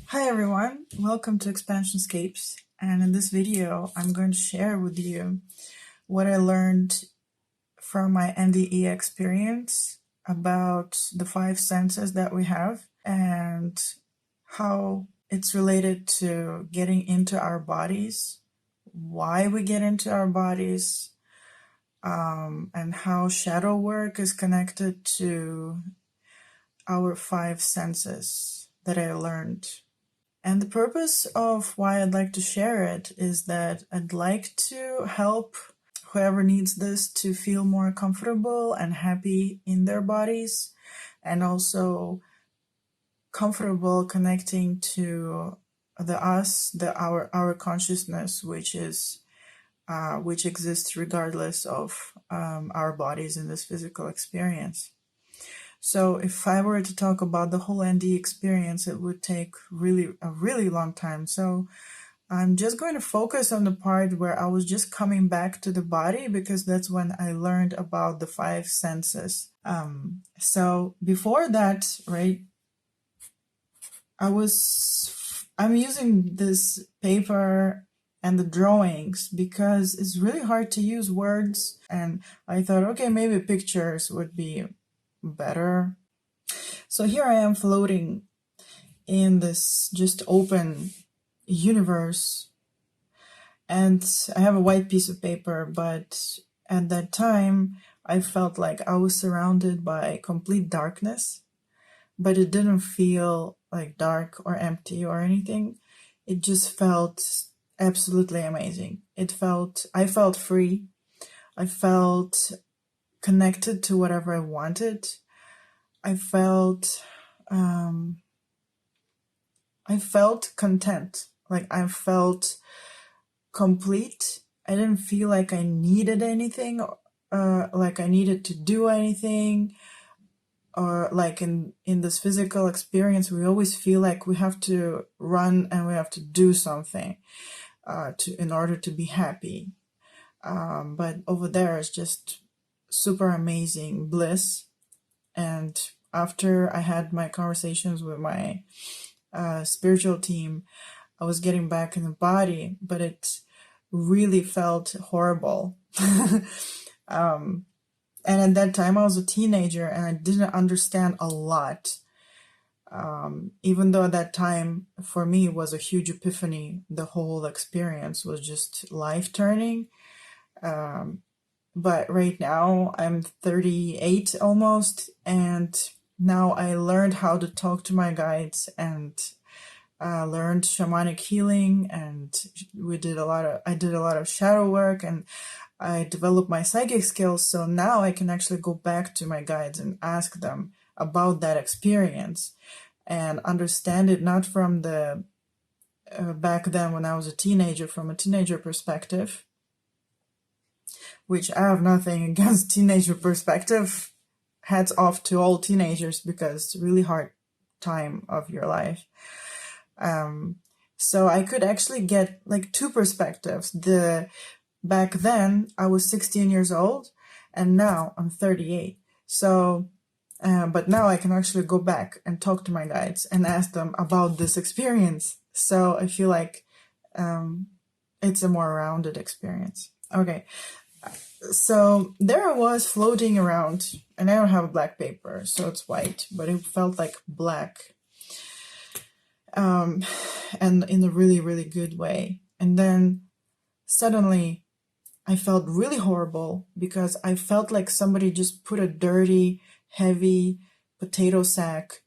Hi everyone, welcome to Expansion Scapes, and in this video I'm going to share with you what I learned from my NDE experience about the five senses that we have and how it's related to getting into our bodies, why we get into our bodies, and how shadow work is connected to our five senses that I learned. And the purpose of why I'd like to share it is that I'd like to help whoever needs this to feel more comfortable and happy in their bodies, and also comfortable connecting to our consciousness, which exists regardless of our bodies in this physical experience. So if I were to talk about the whole NDE experience, it would take a really long time. So I'm just going to focus on the part where I was just coming back to the body, because that's when I learned about the five senses. So before that, right, I'm using this paper and the drawings because it's really hard to use words. And I thought, okay, maybe pictures would be better. So here I am floating in this just open universe, and I have a white piece of paper, but at that time I felt like I was surrounded by complete darkness, but it didn't feel like dark or empty or anything. It just felt absolutely amazing. I felt free. I felt connected to whatever I wanted. I felt content. Like I felt complete. I didn't feel like I needed anything, like I needed to do anything, or like in this physical experience, we always feel like we have to run and we have to do something in order to be happy. But over there is just super amazing bliss. And after I had my conversations with my spiritual team, I was getting back in the body, but it really felt horrible. And at that time I was a teenager and I didn't understand a lot. Even though at that time for me was a huge epiphany, the whole experience was just life-turning. But right now I'm 38 almost, and now I learned how to talk to my guides and learned shamanic healing, and I did a lot of shadow work, and I developed my psychic skills. So now I can actually go back to my guides and ask them about that experience and understand it, not from the back then when I was a teenager, from a teenager perspective, which I have nothing against teenager perspective. Hats off to all teenagers, because it's a really hard time of your life. So I could actually get like two perspectives. Back then I was 16 years old and now I'm 38. So, but now I can actually go back and talk to my guides and ask them about this experience. So I feel like it's a more rounded experience. Okay. So there I was floating around, and I don't have a black paper, so it's white, but it felt like black. And in a really, really good way. And then suddenly I felt really horrible, because I felt like somebody just put a dirty, heavy potato sack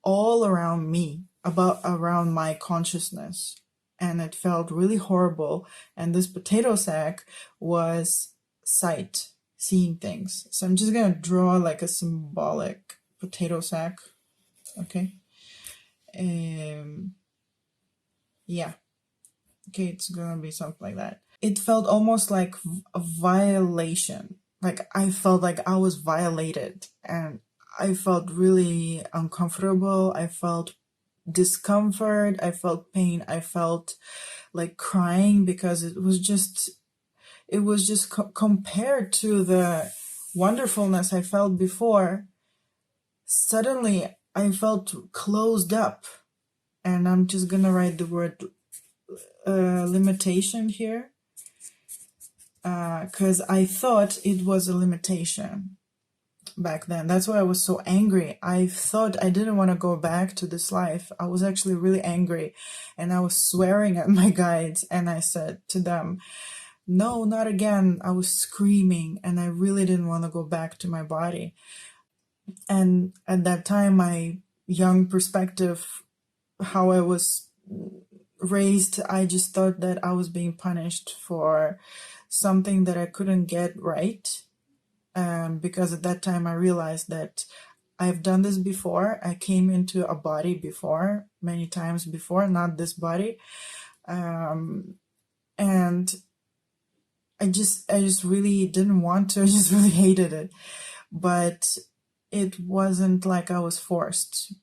all around me, around my consciousness. And it felt really horrible. And this potato sack was sight, seeing things. So I'm just going to draw like a symbolic potato sack. Okay. Yeah. Okay, it's going to be something like that. It felt almost like a violation. Like I felt like I was violated, and I felt really uncomfortable. I felt discomfort. I felt pain. I felt like crying, because it was just compared to the wonderfulness I felt before. Suddenly I felt closed up, and I'm just gonna write the word limitation here, because I thought it was a limitation back then. That's why I was so angry. I thought I didn't want to go back to this life. I was actually really angry, and I was swearing at my guides, and I said to them, no, not again. I was screaming, and I really didn't want to go back to my body. And at that time, my young perspective, how I was raised, I just thought that I was being punished for something that I couldn't get right. Because at that time I realized that I've done this before. I came into a body before, many times before, not this body. And I just really didn't want to. I just really hated it. But it wasn't like I was forced,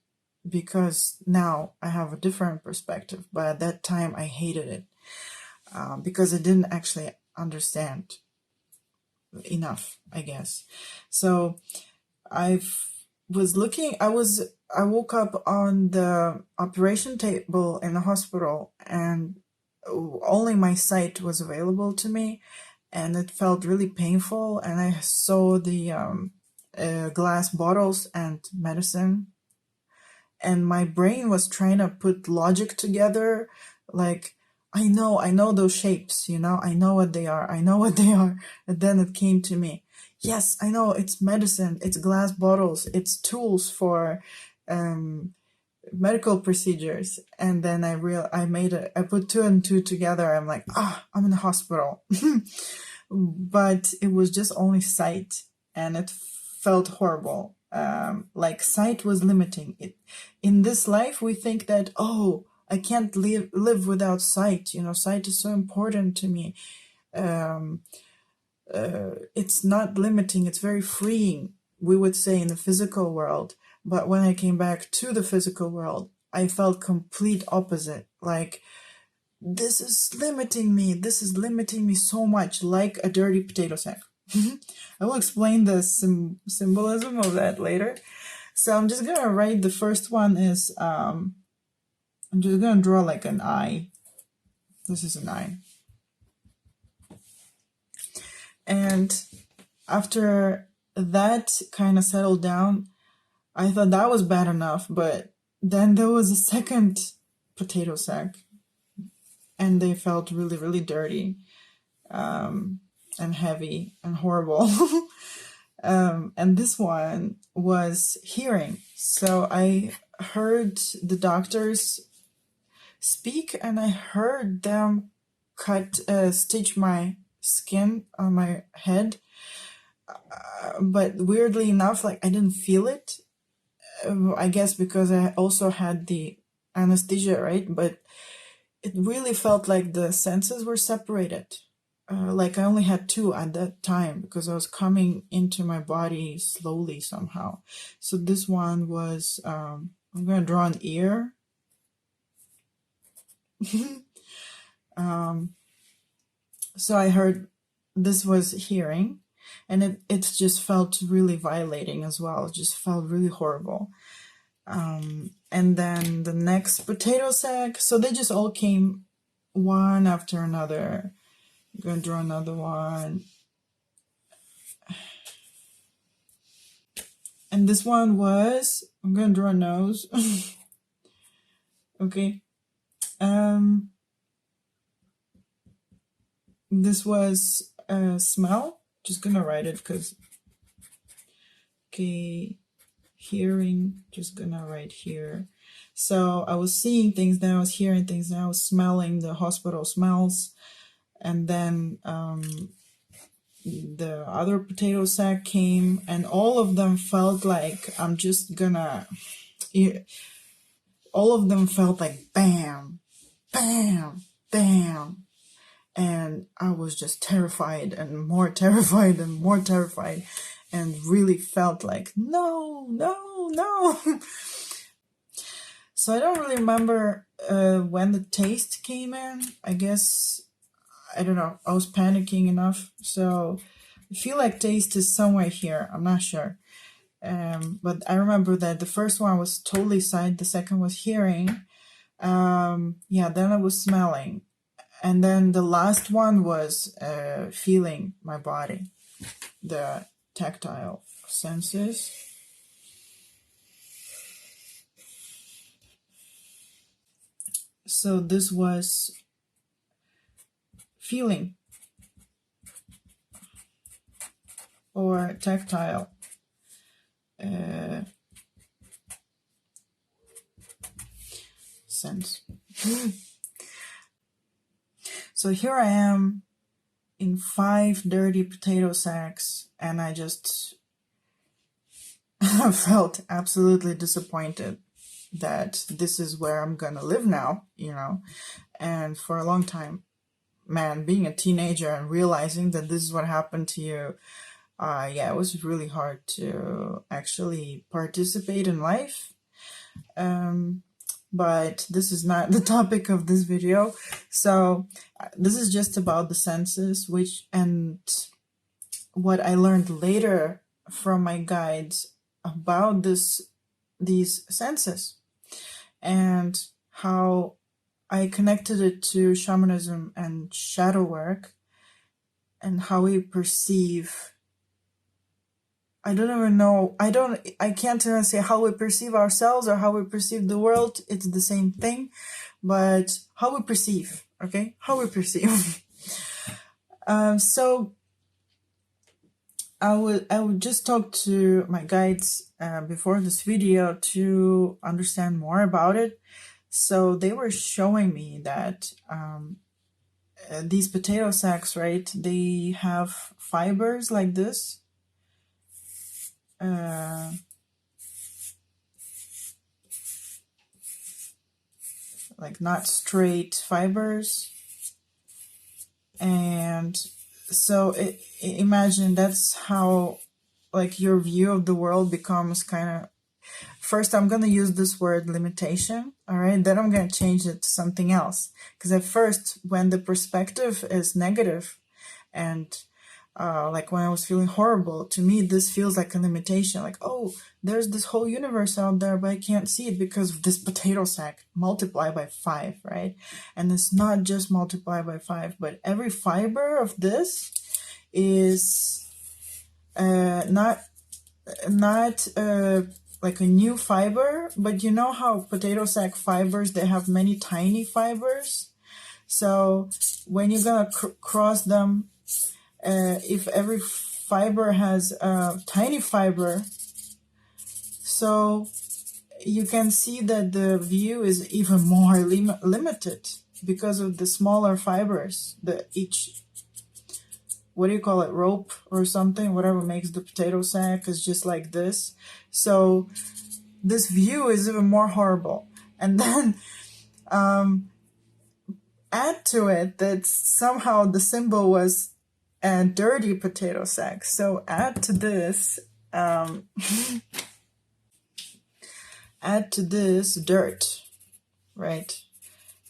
because now I have a different perspective. But at that time I hated it, because I didn't actually understand enough, I guess. So I woke up on the operation table in the hospital, and only my sight was available to me, and it felt really painful, and I saw the glass bottles and medicine, and my brain was trying to put logic together, like, I know those shapes, I know what they are, and then it came to me, yes, I know, it's medicine, it's glass bottles, it's tools for medical procedures. And then I put two and two together. I'm like, I'm in the hospital. But it was just only sight, and it felt horrible. Like sight was limiting it. In this life, we think that, I can't live without sight. Sight is so important to me. It's not limiting, it's very freeing, we would say, in the physical world. But when I came back to the physical world, I felt complete opposite. Like, this is limiting me so much, like a dirty potato sack. I will explain the symbolism of that later. So I'm just gonna write, the first one is, I'm just gonna draw like an eye. This is an eye. And after that kind of settled down, I thought that was bad enough, but then there was a second potato sack, and they felt really, really dirty, and heavy and horrible. And this one was hearing. So I heard the doctors speak, and I heard them stitch my skin on my head. But weirdly enough, like, I didn't feel it. I guess because I also had the anesthesia, right? But it really felt like the senses were separated. Like I only had two at that time, because I was coming into my body slowly somehow. So this one was, I'm going to draw an ear. So I heard this was hearing, and it just felt really violating as well. It just felt really horrible. And then the next potato sack. So they just all came one after another. I'm going to draw another one. And this one was, I'm going to draw a nose. Okay. This was a smell. Just gonna write it because, okay, hearing, just gonna write here. So I was seeing things, then I was hearing things, then I was smelling the hospital smells. And then the other potato sack came, and all of them felt like, all of them felt like bam, bam, bam. And I was just terrified, and more terrified, and more terrified, and really felt like, no. So I don't really remember when the taste came in. I guess, I don't know, I was panicking enough. So I feel like taste is somewhere here. I'm not sure. But I remember that the first one was totally sight, the second was hearing. Yeah, then I was smelling. And then the last one was feeling my body, the tactile senses. So this was feeling or tactile. Sense. So here I am in 5 dirty potato sacks, and I just felt absolutely disappointed that this is where I'm gonna live now, you know. And for a long time, man, being a teenager and realizing that this is what happened to you, yeah, it was really hard to actually participate in life. But this is not the topic of this video. So this is just about the senses, and what I learned later from my guides about these senses, and how I connected it to shamanism and shadow work, and how we perceive. I don't even know. I can't even say how we perceive ourselves or how we perceive the world. It's the same thing, but how we perceive, okay? How we perceive. So I would just talk to my guides before this video to understand more about it. So they were showing me that these potato sacks, right? They have fibers like this. Like not straight fibers. And so imagine that's how like your view of the world becomes kind of, first I'm going to use this word limitation, all right? Then I'm going to change it to something else. Because at first, when the perspective is negative, and like when I was feeling horrible, to me this feels like a limitation. Like, oh, there's this whole universe out there, but I can't see it because of this potato sack. Multiply by 5, right? And it's not just multiply by 5, but every fiber of this is not like a new fiber, but you know how potato sack fibers, they have many tiny fibers. So when you're gonna cross them, if every fiber has a tiny fiber, so you can see that the view is even more limited because of the smaller fibers. Each, what do you call it, rope or something, whatever makes the potato sack is just like this. So this view is even more horrible. And then add to it that somehow the symbol was a dirty potato sack. So add to this add to this dirt, right?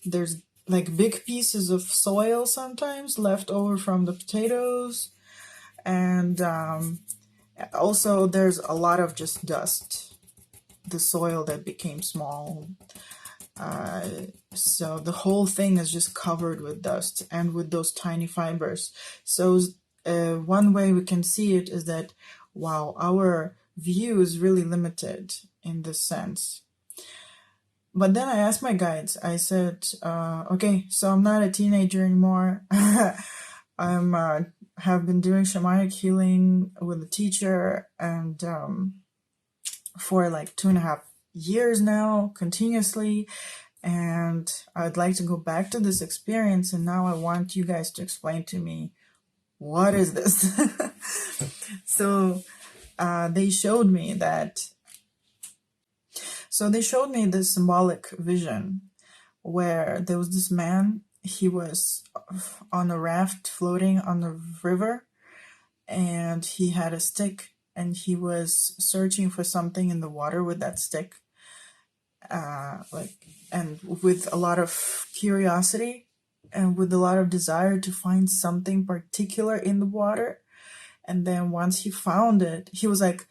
There's like big pieces of soil sometimes left over from the potatoes, and also there's a lot of just dust, the soil that became small. So the whole thing is just covered with dust and with those tiny fibers. So one way we can see it is that, wow, our view is really limited in this sense. But then I asked my guides, I said, okay, so I'm not a teenager anymore. I'm have been doing shamanic healing with a teacher, and for like 2.5 years now, continuously. And I'd like to go back to this experience, and now I want you guys to explain to me, what is this? So they showed me that. So they showed me this symbolic vision where there was this man, he was on a raft floating on the river, and he had a stick, and he was searching for something in the water with that stick, and with a lot of curiosity and with a lot of desire to find something particular in the water. And then once he found it, he was like,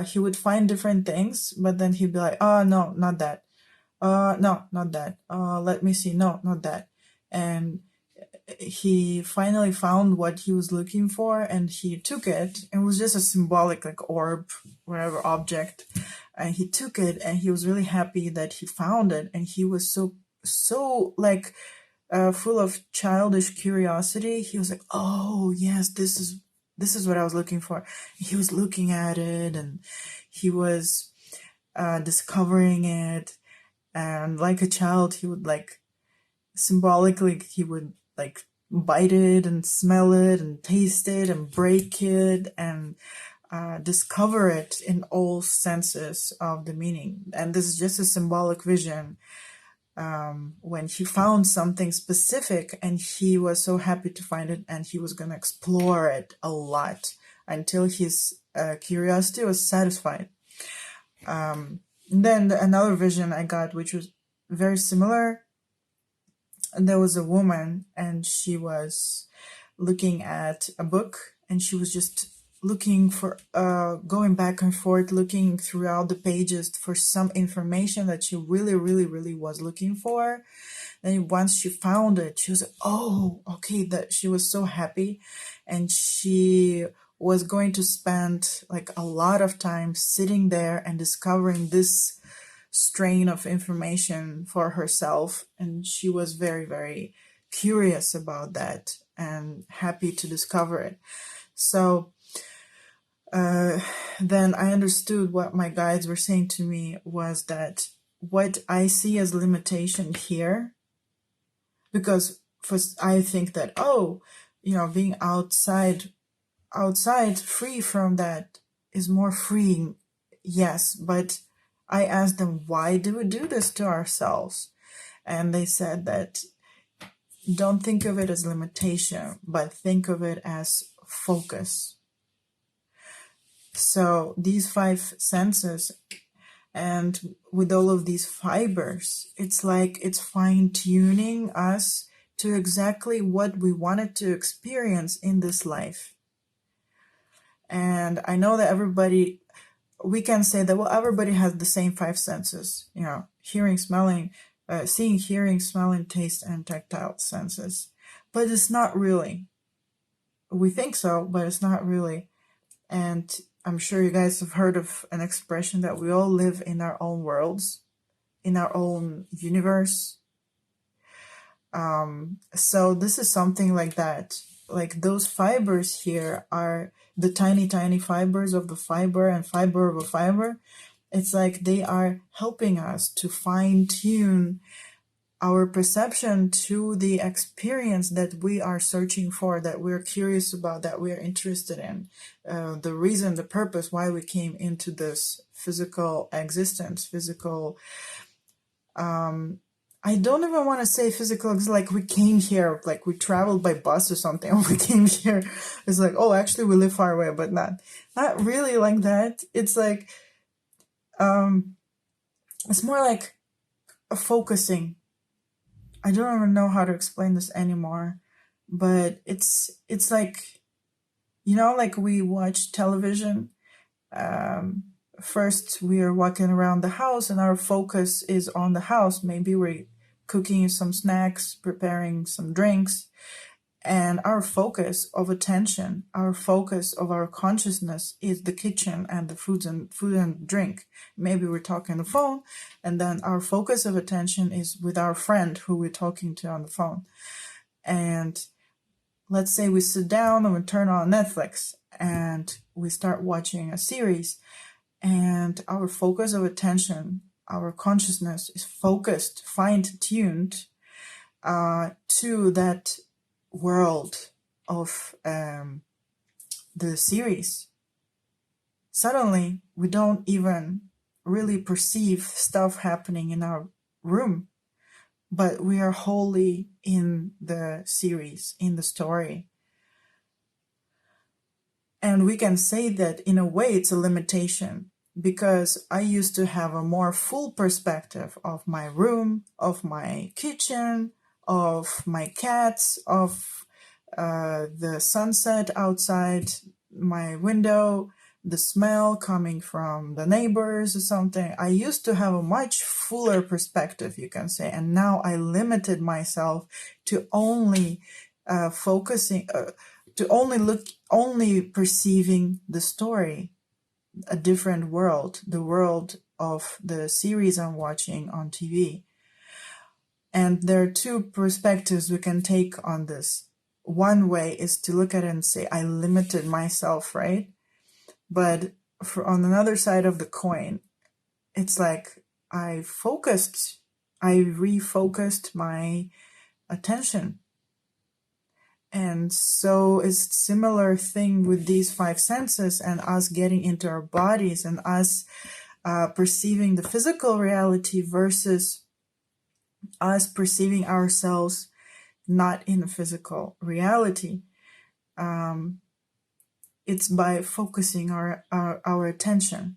he would find different things, but then he'd be like, oh no, not that. No, not that. Let me see. No, not that. And he finally found what he was looking for, and he took it. It was just a symbolic, like, orb, whatever object. And he took it, and he was really happy that he found it. And he was so like full of childish curiosity. He was like, "Oh yes, this is what I was looking for." He was looking at it, and he was discovering it. And like a child, he would, like, symbolically, he would, like, bite it and smell it and taste it and break it and discover it in all senses of the meaning. And this is just a symbolic vision. When he found something specific, and he was so happy to find it, and he was going to explore it a lot until his curiosity was satisfied. Then another vision I got, which was very similar. There was a woman, and she was looking at a book, and she was just looking for, going back and forth, looking throughout the pages for some information that she really, really, really was looking for. And once she found it, she was like, "Oh, okay," that she was so happy. And she was going to spend, like, a lot of time sitting there and discovering this strain of information for herself. And she was very, very curious about that and happy to discover it. So then I understood what my guides were saying to me was that what I see as limitation here, because first I think that, oh, being outside free from that is more freeing. Yes, but I asked them, why do we do this to ourselves? And they said that don't think of it as limitation, but think of it as focus. So these 5 senses, and with all of these fibers, it's like it's fine-tuning us to exactly what we wanted to experience in this life. And I know that we can say that, well, everybody has the same 5 senses, hearing, smelling, seeing, hearing, smelling, taste, and tactile senses. But it's not really. We think so, but it's not really. And I'm sure you guys have heard of an expression that we all live in our own worlds, in our own universe. So this is something like that. Like, those fibers here are the tiny, tiny fibers of the fiber and fiber of a fiber. It's like they are helping us to fine-tune our perception to the experience that we are searching for, that we're curious about, that we're interested in. The reason, the purpose why we came into this physical existence, physical... I don't even want to say physical, like we came here, like we traveled by bus or something, or we came here. It's like, oh, actually we live far away, but not really like that. It's like, it's more like a focusing. I don't even know how to explain this anymore, but it's like, like we watch television. First we are walking around the house and our focus is on the house. Maybe we're cooking some snacks, preparing some drinks, and our focus of attention, our focus of our consciousness is the kitchen and the food and drink. Maybe we're talking on the phone, and then our focus of attention is with our friend who we're talking to on the phone. And let's say we sit down and we turn on Netflix and we start watching a series, and our focus of attention, our consciousness is focused, fine-tuned to that world of the series. Suddenly, we don't even really perceive stuff happening in our room, but we are wholly in the series, in the story. And we can say that in a way it's a limitation, because I used to have a more full perspective of my room, of my kitchen, of my cats, of the sunset outside my window, the smell coming from the neighbors or something. I used to have a much fuller perspective, you can say, and now I limited myself to only only perceiving the story, a different world, the world of the series I'm watching on TV. And there are two perspectives we can take on this. One way is to look at it and say, I limited myself, right? But on another side of the coin, it's like I refocused my attention. And so it's a similar thing with these five senses and us getting into our bodies and us perceiving the physical reality versus us perceiving ourselves not in a physical reality. It's by focusing our attention,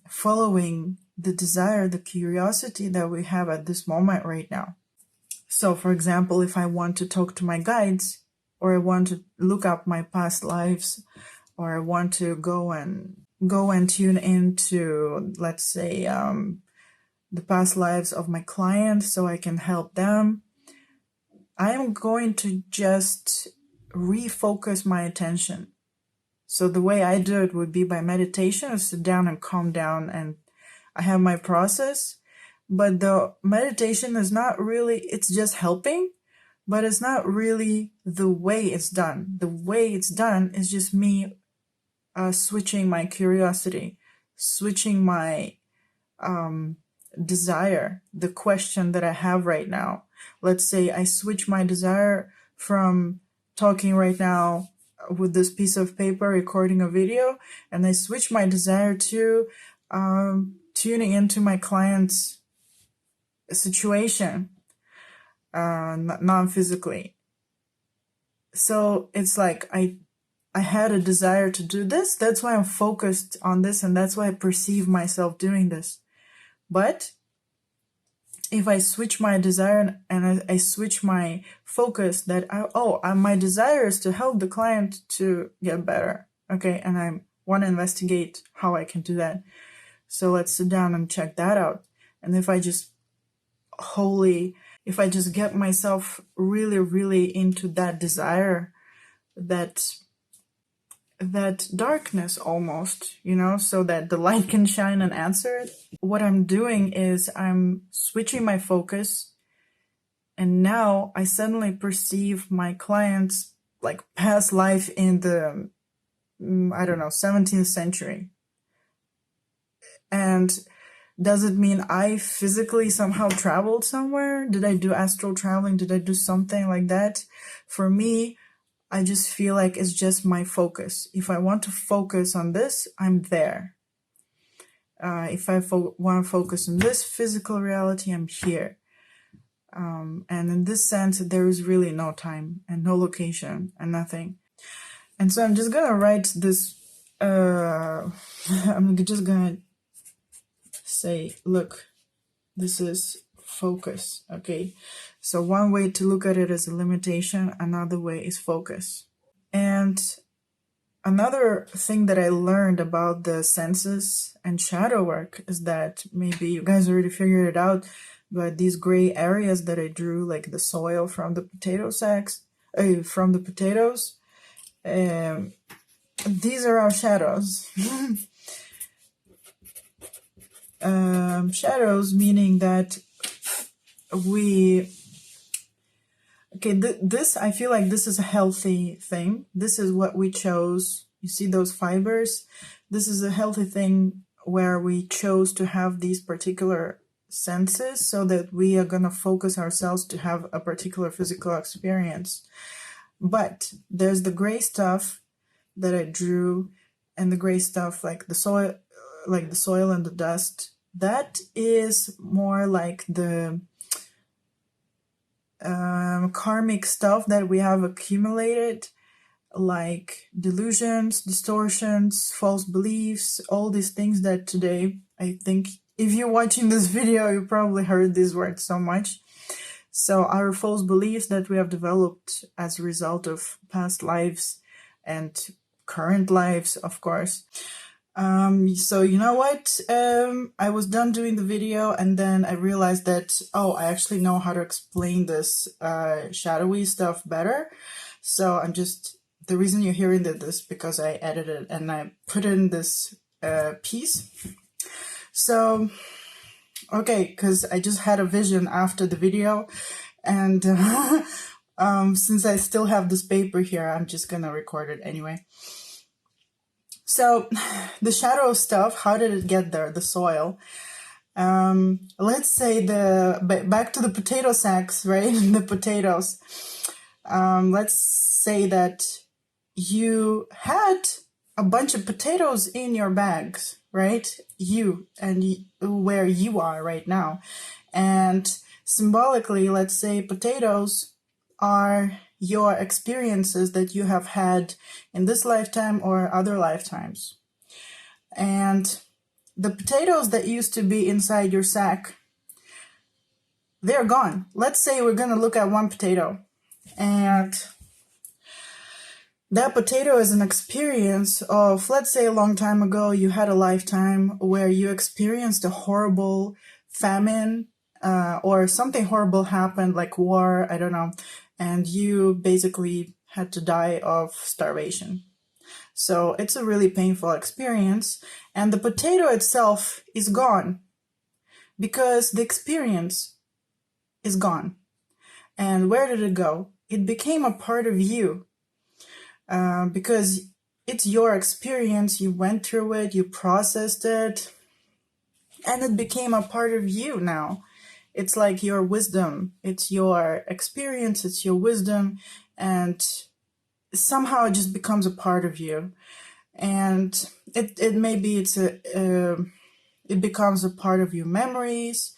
following the desire, the curiosity that we have at this moment right now. So, for example, if I want to talk to my guides, or I want to look up my past lives, or I want to go and tune into, let's say, the past lives of my clients so I can help them, I am going to just refocus my attention. So the way I do it would be by meditation. I sit down and calm down, and I have my process. But the meditation is not really, it's just helping, but it's not really the way it's done. The way it's done is just me switching my curiosity, switching my desire, the question that I have right now. Let's say I switch my desire from talking right now with this piece of paper, recording a video, and I switch my desire to tuning into my client's situation, non-physically. So it's like I had a desire to do this. That's why I'm focused on this, and that's why I perceive myself doing this. But if I switch my desire and I switch my focus that my desire is to help the client to get better, okay, and I want to investigate how I can do that. So let's sit down and check that out. And if I just get myself really, really into that desire, that darkness almost, so that the light can shine and answer it. What I'm doing is I'm switching my focus, and now I suddenly perceive my client's like past life in the, 17th century. And does it mean I physically somehow traveled somewhere? Did I do astral traveling? Did I do something like that? For me, I just feel like it's just my focus. If I want to focus on this, I'm there. If I want to focus on this physical reality, I'm here. And in this sense, there is really no time and no location and nothing. And so I'm just going to write this. I'm just going to say, look, this is focus, okay? So one way to look at it is a limitation, another way is focus. And another thing that I learned about the senses and shadow work is that maybe you guys already figured it out, but these gray areas that I drew, like the soil from the potato sacks, from the potatoes, these are our shadows. Shadows meaning that this, I feel like this is a healthy thing. This is what we chose. You see those fibers? This is a healthy thing where we chose to have these particular senses so that we are going to focus ourselves to have a particular physical experience. But there's the gray stuff that I drew, and the gray stuff like the soil and the dust. That is more like the karmic stuff that we have accumulated, like delusions, distortions, false beliefs, all these things that today, I think, if you're watching this video, you probably heard these words so much. So our false beliefs that we have developed as a result of past lives and current lives, of course. So you know what? I was done doing the video, and then I realized that, oh, I actually know how to explain this shadowy stuff better. So the reason you're hearing this because I edited and I put in this piece. So, okay, because I just had a vision after the video, and since I still have this paper here, I'm just gonna record it anyway. So the shadow stuff, how did it get there? The soil. Let's say back to the potato sacks, right? The potatoes. Let's say that you had a bunch of potatoes in your bags, right? Where you are right now. And symbolically, let's say potatoes are your experiences that you have had in this lifetime or other lifetimes. And the potatoes that used to be inside your sack, they're gone. Let's say we're going to look at one potato, and that potato is an experience of, let's say a long time ago, you had a lifetime where you experienced a horrible famine, or something horrible happened, like war, I don't know, and you basically had to die of starvation. So it's a really painful experience, and the potato itself is gone because the experience is gone. And where did it go? It became a part of you, because it's your experience, you went through it, you processed it, and it became a part of you now. It's like your wisdom, it's your experience, it's your wisdom, and somehow it just becomes a part of you. And it becomes a part of your memories,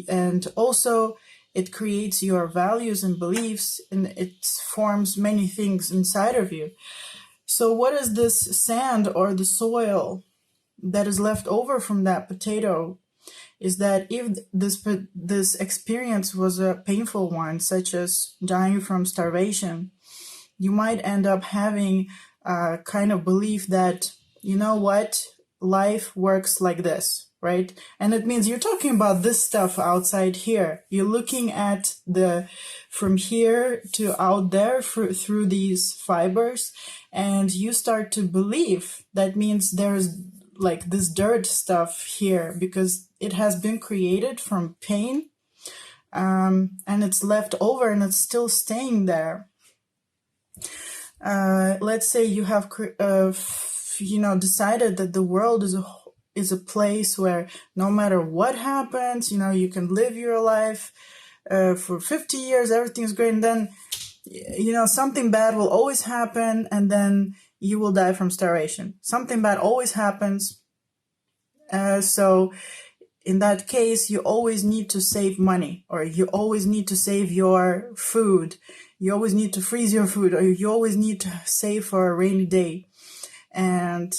and also it creates your values and beliefs, and it forms many things inside of you. So what is this sand or the soil that is left over from that potato? Is that if this experience was a painful one, such as dying from starvation, you might end up having a kind of belief that, you know what, life works like this, right? And it means you're talking about this stuff outside here. You're looking at from here to out there through these fibers, and you start to believe that means there's like this dirt stuff here because it has been created from pain, and it's left over and it's still staying there. Let's say you have, decided that the world is a place where no matter what happens, you can live your life for 50 years, everything's great, and then, something bad will always happen, and then you will die from starvation. Something bad always happens. So in that case, you always need to save money, or you always need to save your food. You always need to freeze your food, or you always need to save for a rainy day, and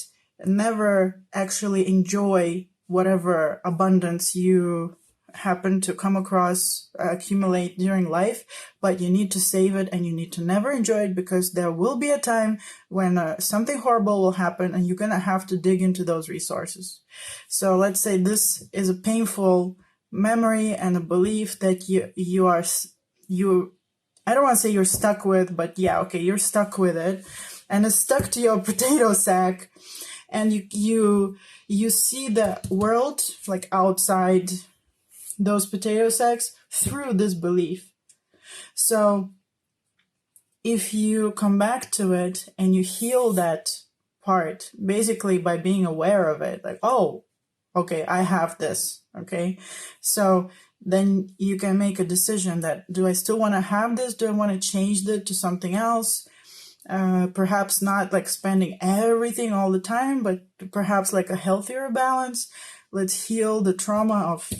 never actually enjoy whatever abundance you happen to come across, accumulate during life, but you need to save it, and you need to never enjoy it, because there will be a time when something horrible will happen and you're going to have to dig into those resources. So let's say this is a painful memory and a belief that I don't want to say you're stuck with, but yeah, okay, you're stuck with it, and it's stuck to your potato sack, and you see the world like outside those potato sacks through this belief. So if you come back to it and you heal that part, basically by being aware of it, like, oh, okay, I have this, okay? So then you can make a decision that, do I still want to have this? Do I want to change it to something else? Perhaps not like spending everything all the time, but perhaps like a healthier balance. Let's heal the trauma of,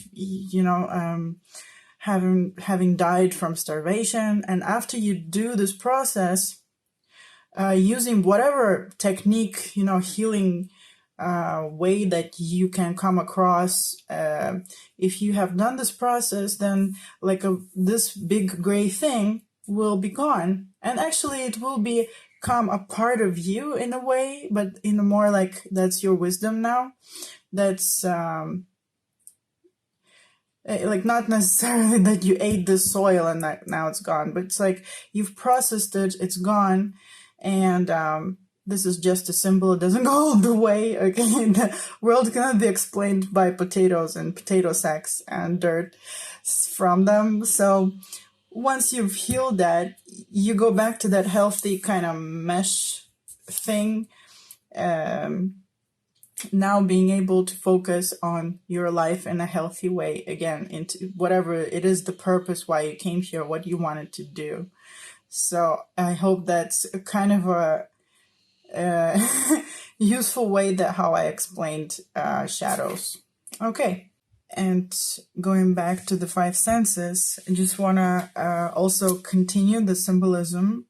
having died from starvation. And after you do this process, using whatever technique, healing way that you can come across, if you have done this process, then like this big gray thing will be gone. And actually it will be become a part of you in a way, but in a more like that's your wisdom now. That's like not necessarily that you ate the soil and that now it's gone, but it's like you've processed it, it's gone, and this is just a symbol. It doesn't go all the way. Okay, the world cannot be explained by potatoes and potato sacks and dirt from them. So once you've healed that, you go back to that healthy kind of mesh thing. Now being able to focus on your life in a healthy way again, into whatever it is, the purpose why you came here, what you wanted to do. So I hope that's a kind of a useful way that how I explained shadows. Okay. And going back to the 5 senses, I just want to also continue the symbolism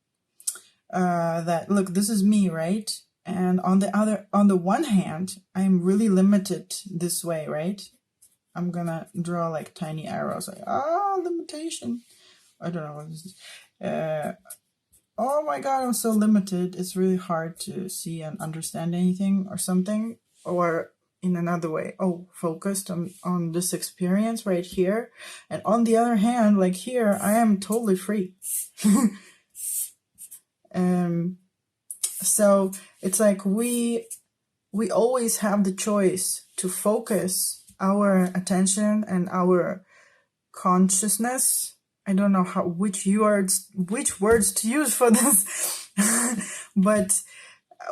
that, look, this is me, right? And on the one hand, I'm really limited this way, right? I'm gonna draw like tiny arrows, like, limitation. I don't know what this is. Oh my God, I'm so limited. It's really hard to see and understand anything or something. Or in another way, focused on this experience right here. And on the other hand, like here, I am totally free. So it's like we always have the choice to focus our attention and our consciousness. I don't know which words to use for this, but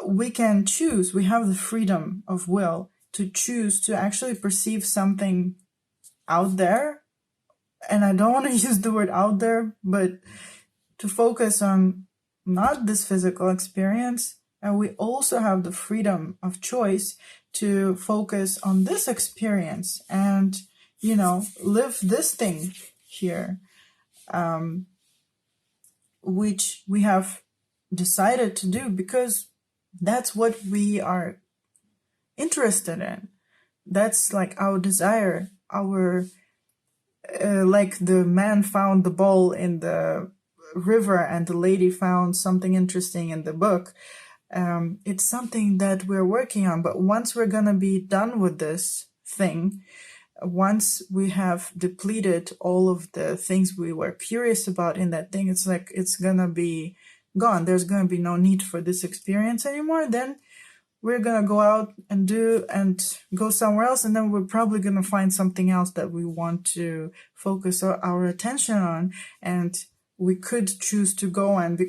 we can choose. We have the freedom of will to choose to actually perceive something out there. And I don't want to use the word out there, but to focus on not this physical experience. And we also have the freedom of choice to focus on this experience and, live this thing here, which we have decided to do because that's what we are interested in. That's like our desire, like the man found the ball in the river and the lady found something interesting in the book. It's something that we're working on, but once we're gonna be done with this thing, once we have depleted all of the things we were curious about in that thing, it's like it's gonna be gone. There's gonna be no need for this experience anymore. Then we're gonna go out and go somewhere else, and then we're probably gonna find something else that we want to focus our attention on. And we could choose to go and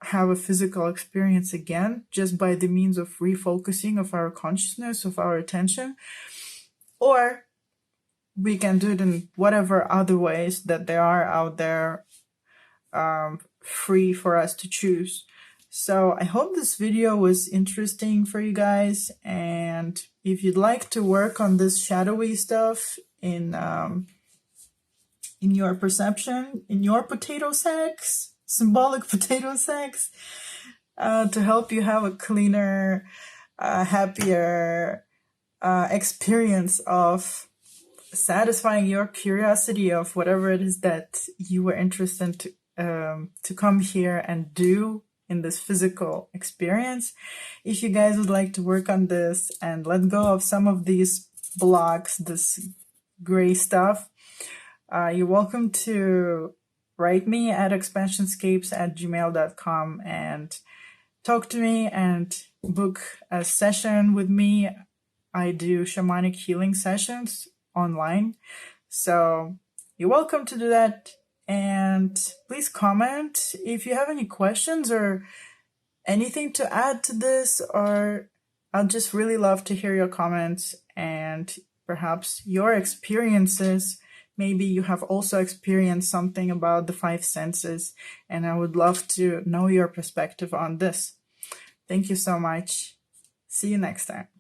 have a physical experience again just by the means of refocusing of our consciousness, of our attention. Or we can do it in whatever other ways that there are out there, free for us to choose. So I hope this video was interesting for you guys. And if you'd like to work on this shadowy stuff in your perception, in your potato sacks, symbolic potato sacks, to help you have a cleaner, happier experience of satisfying your curiosity of whatever it is that you were interested to come here and do in this physical experience. If you guys would like to work on this and let go of some of these blocks, this gray stuff, you're welcome to write me at expansionscapes@gmail.com and talk to me and book a session with me. I do shamanic healing sessions online. So you're welcome to do that. And please comment if you have any questions or anything to add to this, or I'd just really love to hear your comments and perhaps your experiences. Maybe you have also experienced something about the 5 senses, and I would love to know your perspective on this. Thank you so much. See you next time.